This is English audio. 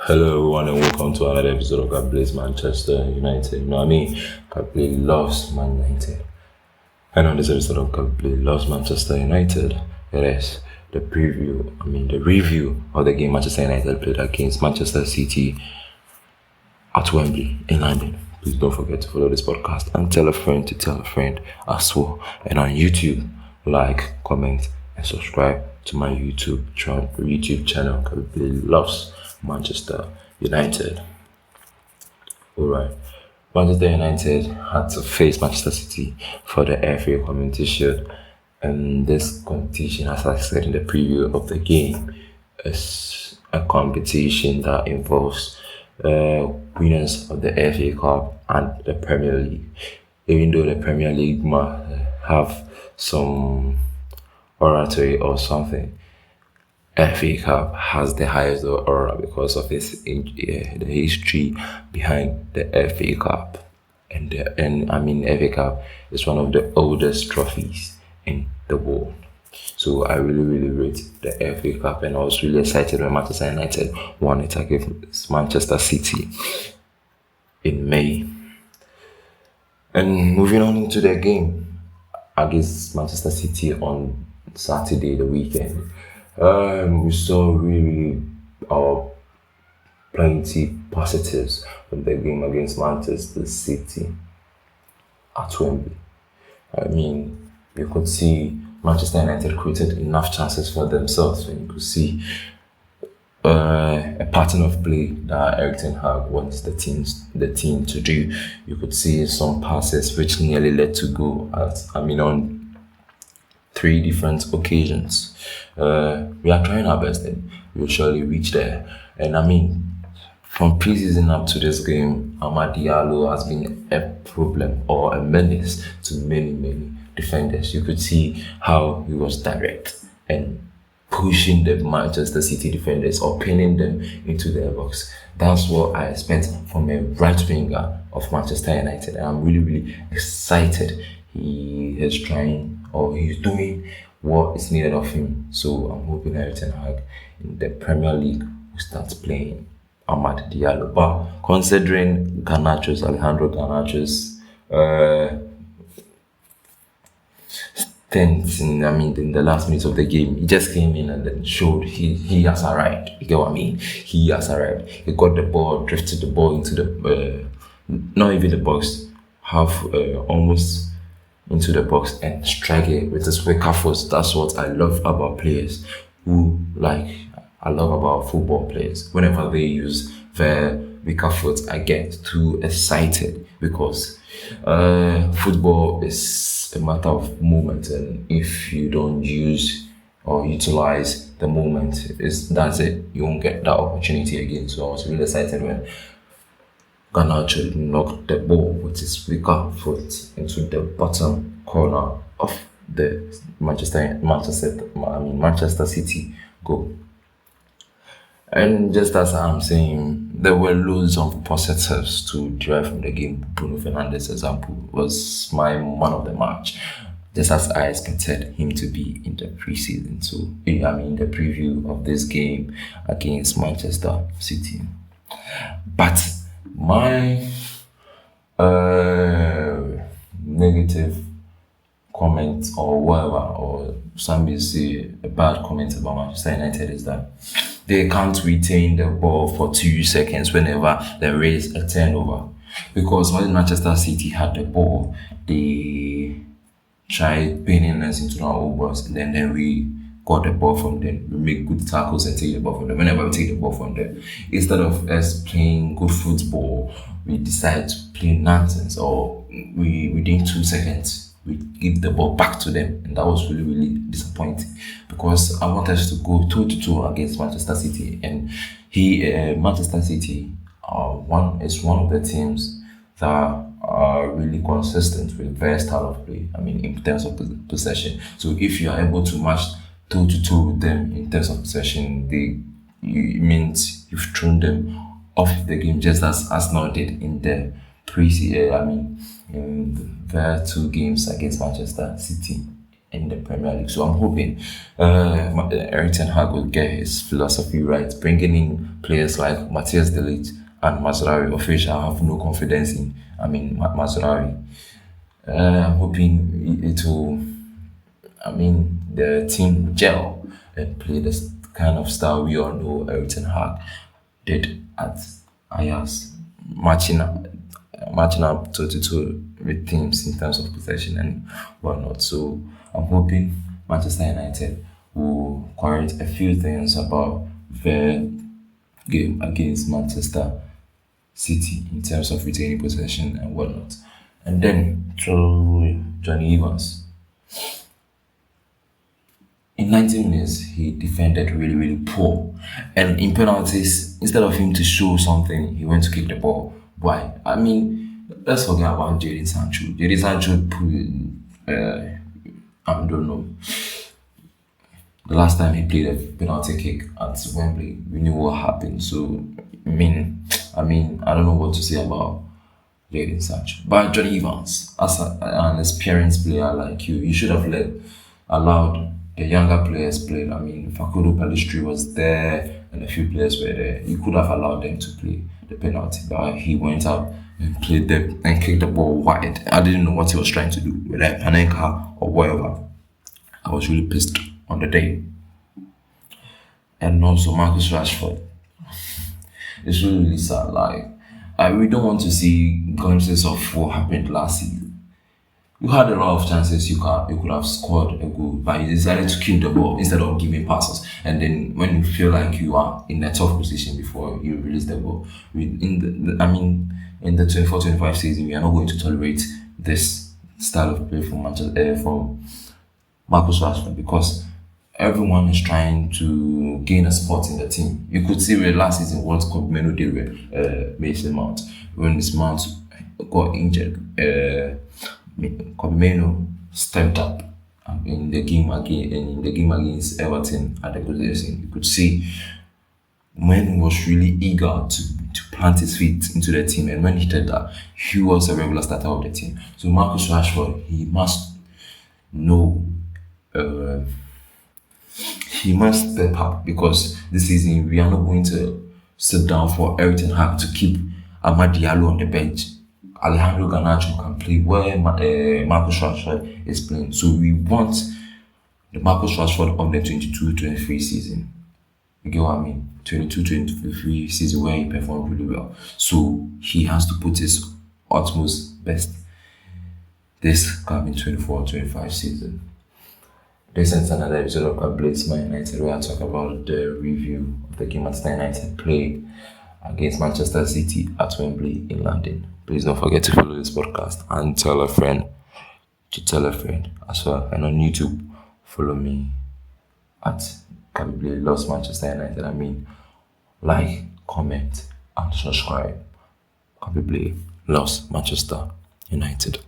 Hello everyone and welcome to another episode of God Bless Manchester United. You know what I mean? God Bless loves Man United. And on this episode of God Bless loves Manchester United, it is the review of the game Manchester United played against Manchester City at Wembley in London. Please don't forget to follow this podcast and tell a friend to tell a friend as well. And on YouTube, like, comment, and subscribe to my YouTube channel. God Bless loves Manchester United. Alright. Manchester United had to face Manchester City for the FA Community Shield. And this competition, as I said in the preview of the game, is a competition that involves winners of the FA Cup and the Premier League. Even though the Premier League might have some oratory or something, FA Cup has the highest aura because of the history behind the FA Cup, and FA Cup is one of the oldest trophies in the world. So I really rate the FA Cup, and I was really excited when Manchester United won it against Manchester City in May. And moving on into the game against Manchester City on Saturday, the weekend. We saw really plenty positives from the game against Manchester City at Wembley. You could see Manchester United created enough chances for themselves, and you could see a pattern of play that Eric Ten Hag wants the team to do. You could see some passes which nearly led to goal on 3 different occasions. We are trying our best and we'll surely reach there. And from preseason up to this game, Amad Diallo has been a problem or a menace to many defenders. You could see how he was direct and pushing the Manchester City defenders or pinning them into their box. That's what I expect from a right winger of Manchester United. And I'm really excited. He is trying, or he's doing what is needed of him. So I'm hoping Eric Ten Hag in the Premier League will start playing Amad Diallo. But considering Alejandro Garnacho's stint in the last minutes of the game, he just came in and then showed he has arrived. You get what I mean? He has arrived. He got the ball, drifted the ball into the not even the box, almost into the box and strike it with his wicker foot. That's what I love about players I love about football players. Whenever they use their wicker foot, I get too excited because football is a matter of moment, and if you don't use or utilize the moment, that's it. You won't get that opportunity again. So I was really excited when Garnacho knocked the ball with his wicker foot into the bottom corner of the Manchester City goal. And just as I'm saying, there were loads of positives to derive from the game. Bruno Fernandes' example was my man of the match, just as I expected him to be in the preseason. So the preview of this game against Manchester City. But my negative comment or whatever, or somebody say a bad comment about Manchester United is that they can't retain the ball for 2 seconds whenever there is a turnover. Because when Manchester City had the ball, they tried pinning us into our own box, and then we got the ball from them. We make good tackles and take the ball from them. Whenever we take the ball from them, instead of us playing good football, we decide to play nonsense, or within 2 seconds we give the ball back to them, and that was really disappointing because I wanted us to go 2-2 against Manchester City, and Manchester City is one of the teams that are really consistent with their style of play. In terms of possession. So if you are able to match 2-2 with them in terms of possession, it means you've thrown them off the game, just as Arsenal did in the in the 2 games against Manchester City in the Premier League. So I'm hoping Eric Ten Hag will get his philosophy right, bringing in players like Matthias De Ligt and Mazraoui. Officially, I have no confidence in. Mazraoui. I'm hoping it will. The team will gel and play the kind of style we all know Eric Ten Hag did at Ajax, matching up toe to toe with teams in terms of possession and whatnot. So I'm hoping Manchester United will correct a few things about their game against Manchester City in terms of retaining possession and whatnot. And then to Johnny Evans. In 90 minutes, he defended really, really poor. And in penalties, instead of him to show something, he went to kick the ball. Why? Let's forget about Jadon Sancho. Jadon Sancho I don't know. The last time he played a penalty kick at Wembley, we knew what happened. So, I don't know what to say about Jadon Sancho. But Johnny Evans, as an experienced player like you should have allowed the younger players play. Facundo Pellistri was there and a few players were there. You could have allowed them to play the penalty, but he went out and played them and kicked the ball wide. I didn't know what he was trying to do, whether Panenka or whatever. I was really pissed on the day. And also Marcus Rashford. It's really, really sad. We don't want to see glimpses of what happened last season. You had a lot of chances you could have scored a goal, but you decided to keep the ball instead of giving passes. And then when you feel like you are in a tough position before you release the ball, in the 24-25 season, we are not going to tolerate this style of play from Marcus Rashford, because everyone is trying to gain a spot in the team. You could see where last season what Kobe did with Mason Mount. When his Mount got injured, Kobe stepped up in the game against Everton at the Goodison. You could see when was really eager to plant his feet into the team, and when he did that, he was a regular starter of the team. So Marcus Rashford, he must know. He must step up, because this season we are not going to sit down for Eric Ten Hag to keep Amad Diallo on the bench. Alejandro Garnacho can play where Marcus Rashford is playing. So we want the Marcus Rashford of the 22-23 season. You get what I mean? 22-23 season where he performed really well. So he has to put his utmost best this coming 24-25 season. This is another episode of Blitz Man United, where I talk about the review of the game Manchester United played against Manchester City at Wembley in London. Please don't forget to follow this podcast and tell a friend as well. And on YouTube, follow me at Kabibly Loves Manchester United. Like, comment, and subscribe. Kabibly Loves Manchester United.